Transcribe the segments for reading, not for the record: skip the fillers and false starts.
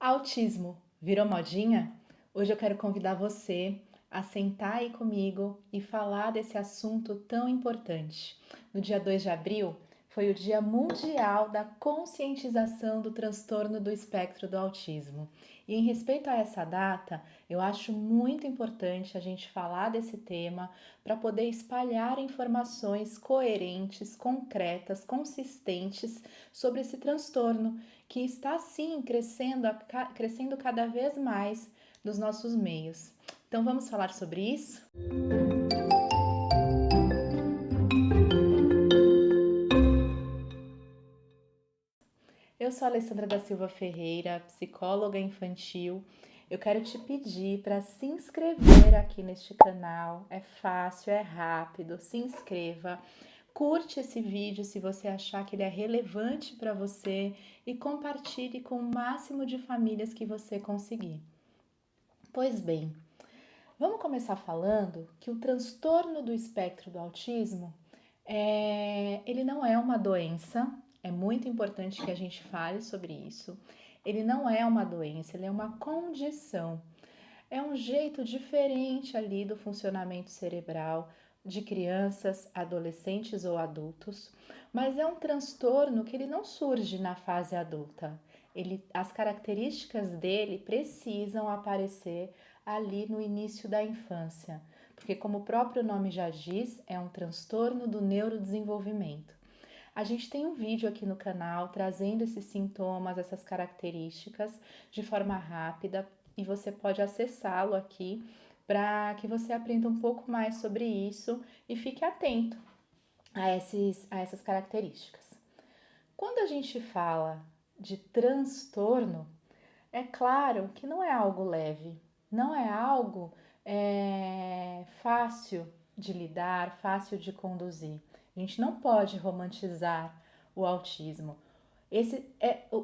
Autismo virou modinha? Hoje eu quero convidar você a sentar aí comigo e falar desse assunto tão importante. No dia 2 de abril foi o Dia Mundial da Conscientização do Transtorno do Espectro do Autismo. E em respeito a essa data, eu acho muito importante a gente falar desse tema para poder espalhar informações coerentes, concretas, consistentes sobre esse transtorno que está sim crescendo cada vez mais nos nossos meios. Então vamos falar sobre isso? Eu sou a Alessandra da Silva Ferreira, psicóloga infantil. Eu quero te pedir para se inscrever aqui neste canal. É fácil, é rápido. Se inscreva. Curte esse vídeo se você achar que ele é relevante para você e compartilhe com o máximo de famílias que você conseguir. Pois bem, vamos começar falando que o transtorno do espectro do autismo, ele não é uma doença, é muito importante que a gente fale sobre isso. Ele não é uma doença, ele é uma condição. É um jeito diferente ali do funcionamento cerebral de crianças, adolescentes ou adultos, mas é um transtorno que ele não surge na fase adulta. As características dele precisam aparecer ali no início da infância, porque como o próprio nome já diz, é um transtorno do neurodesenvolvimento. A gente tem um vídeo aqui no canal trazendo esses sintomas, essas características de forma rápida e você pode acessá-lo aqui para que você aprenda um pouco mais sobre isso e fique atento a essas características. Quando a gente fala de transtorno, é claro que não é algo leve, não é algo fácil de lidar, fácil de conduzir. A gente não pode romantizar o autismo.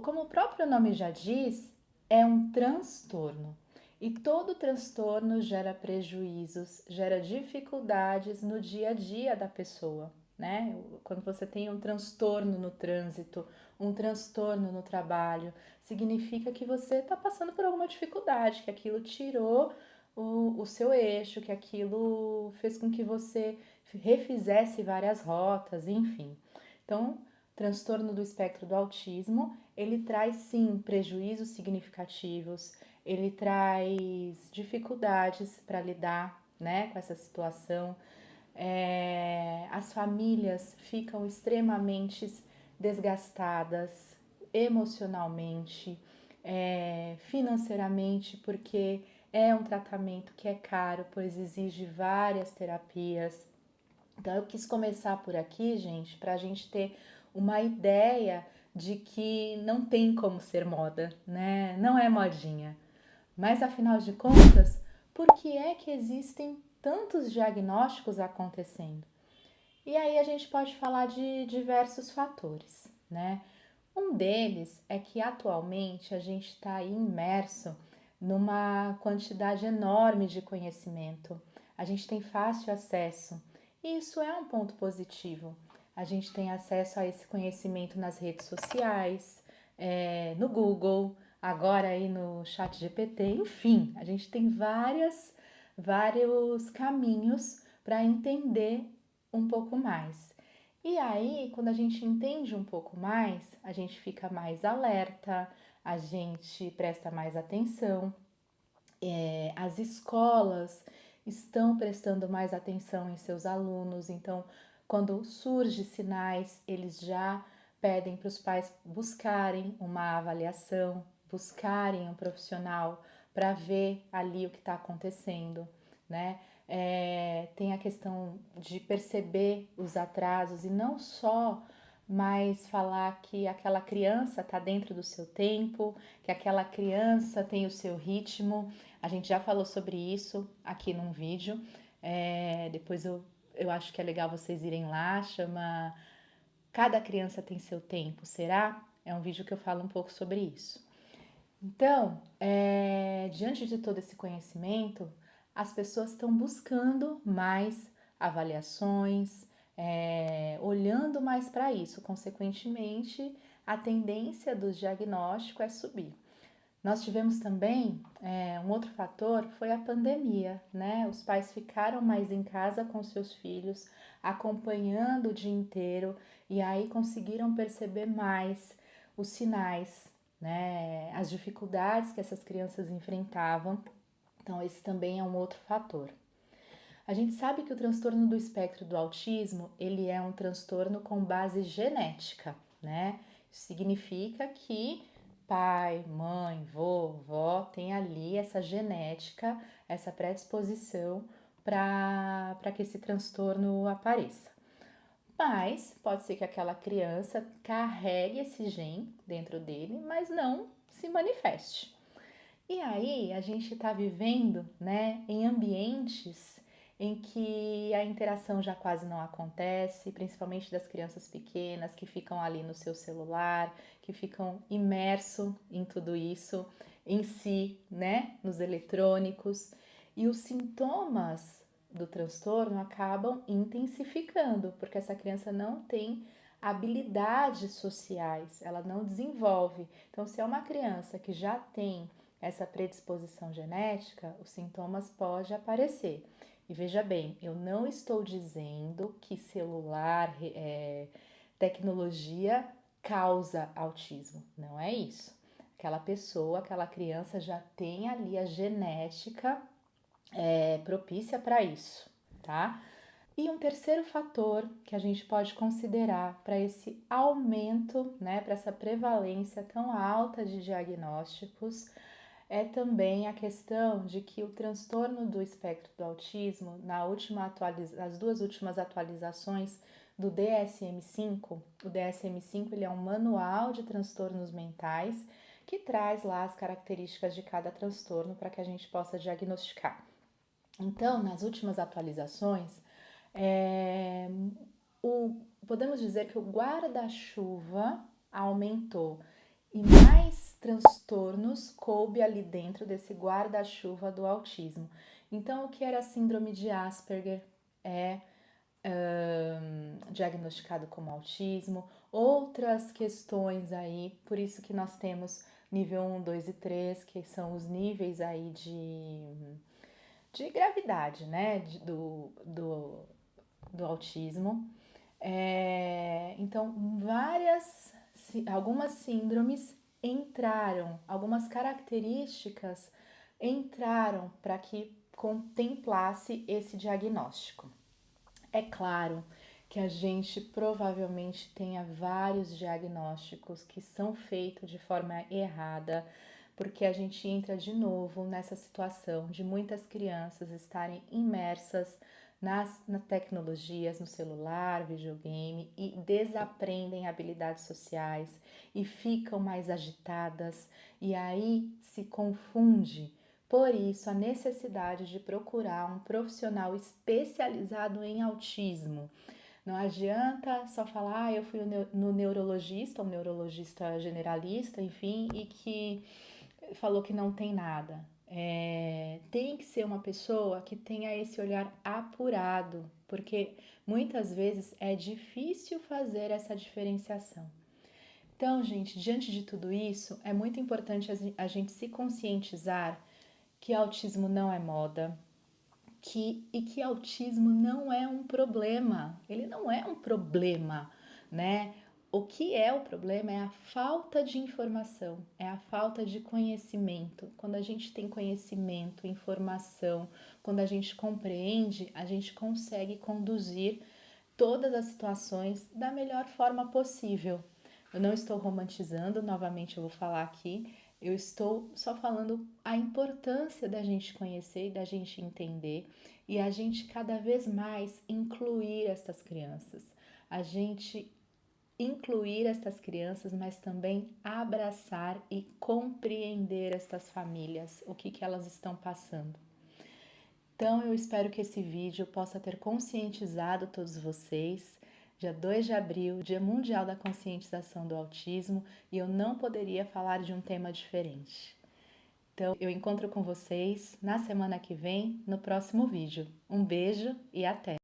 Como o próprio nome já diz, é um transtorno. E todo transtorno gera prejuízos, gera dificuldades no dia a dia da pessoa, né? Quando você tem um transtorno no trânsito, um transtorno no trabalho, significa que você está passando por alguma dificuldade, que aquilo tirou o seu eixo, que aquilo fez com que você refizesse várias rotas, enfim. Então, transtorno do espectro do autismo, ele traz sim prejuízos significativos, ele traz dificuldades para lidar, né, com essa situação. As famílias ficam extremamente desgastadas emocionalmente, financeiramente, porque é um tratamento que é caro, pois exige várias terapias. Então eu quis começar por aqui, gente, para a gente ter uma ideia de que não tem como ser moda, né? Não é modinha. Mas afinal de contas, por que é que existem tantos diagnósticos acontecendo? E aí a gente pode falar de diversos fatores, né? Um deles é que atualmente a gente está imerso numa quantidade enorme de conhecimento. A gente tem fácil acesso e isso é um ponto positivo. A gente tem acesso a esse conhecimento nas redes sociais, no Google, agora aí no ChatGPT, enfim, a gente tem vários caminhos para entender um pouco mais. E aí, quando a gente entende um pouco mais, a gente fica mais alerta, a gente presta mais atenção. As escolas estão prestando mais atenção em seus alunos, então, quando surgem sinais, eles já pedem para os pais buscarem uma avaliação, buscarem um profissional para ver ali o que está acontecendo, né? Tem a questão de perceber os atrasos e não só mais falar que aquela criança está dentro do seu tempo, que aquela criança tem o seu ritmo. A gente já falou sobre isso aqui num vídeo. Depois eu acho que é legal vocês irem lá, chama Cada Criança Tem Seu Tempo, será? É um vídeo que eu falo um pouco sobre isso. Então, diante de todo esse conhecimento, as pessoas estão buscando mais avaliações, olhando mais para isso. Consequentemente, a tendência do diagnóstico é subir. Nós tivemos também um outro fator, foi a pandemia, né? Os pais ficaram mais em casa com seus filhos, acompanhando o dia inteiro e aí conseguiram perceber mais os sinais, né? As dificuldades que essas crianças enfrentavam. Então, esse também é um outro fator. A gente sabe que o transtorno do espectro do autismo, ele é um transtorno com base genética, né? Isso significa que pai, mãe, vô, vó tem ali essa genética, essa predisposição para que esse transtorno apareça. Mas pode ser que aquela criança carregue esse gene dentro dele, mas não se manifeste. E aí a gente está vivendo, né, em ambientes em que a interação já quase não acontece, principalmente das crianças pequenas que ficam ali no seu celular, que ficam imerso em tudo isso, em si, né, nos eletrônicos, e os sintomas do transtorno acabam intensificando, porque essa criança não tem habilidades sociais, ela não desenvolve. Então, se é uma criança que já tem essa predisposição genética, os sintomas podem aparecer. E veja bem, eu não estou dizendo que celular, tecnologia causa autismo, não é isso. Aquela pessoa, aquela criança já tem ali a genética propícia para isso, tá? E um terceiro fator que a gente pode considerar para esse aumento, né, para essa prevalência tão alta de diagnósticos, é também a questão de que o transtorno do espectro do autismo, nas duas últimas atualizações do DSM-5, o DSM-5 ele é um manual de transtornos mentais que traz lá as características de cada transtorno para que a gente possa diagnosticar. Então, nas últimas atualizações, é, podemos dizer que o guarda-chuva aumentou e mais transtornos coube ali dentro desse guarda-chuva do autismo. Então, o que era síndrome de Asperger é diagnosticado como autismo, outras questões aí, por isso que nós temos nível 1, 2 e 3, que são os níveis aí de gravidade, né, do autismo. Então, algumas síndromes entraram, algumas características entraram para que contemplasse esse diagnóstico. É claro que a gente provavelmente tenha vários diagnósticos que são feitos de forma errada, porque a gente entra de novo nessa situação de muitas crianças estarem imersas nas tecnologias, no celular, videogame e desaprendem habilidades sociais e ficam mais agitadas e aí se confunde. Por isso, a necessidade de procurar um profissional especializado em autismo. Não adianta só falar, eu fui no neurologista, um neurologista generalista, enfim, e que falou que não tem nada. Tem que ser uma pessoa que tenha esse olhar apurado, porque muitas vezes é difícil fazer essa diferenciação. Então, gente, diante de tudo isso, é muito importante a gente se conscientizar que autismo não é moda, e que autismo não é um problema. Ele não é um problema, né? O que é o problema é a falta de informação, é a falta de conhecimento. Quando a gente tem conhecimento, informação, quando a gente compreende, a gente consegue conduzir todas as situações da melhor forma possível. Eu não estou romantizando, novamente eu vou falar aqui, eu estou só falando a importância da gente conhecer e da gente entender e a gente cada vez mais incluir estas crianças. A gente incluir estas crianças, mas também abraçar e compreender estas famílias, o que elas estão passando. Então, eu espero que esse vídeo possa ter conscientizado todos vocês. Dia 2 de abril, Dia Mundial da Conscientização do Autismo, e eu não poderia falar de um tema diferente. Então, eu encontro com vocês na semana que vem, no próximo vídeo. Um beijo e até!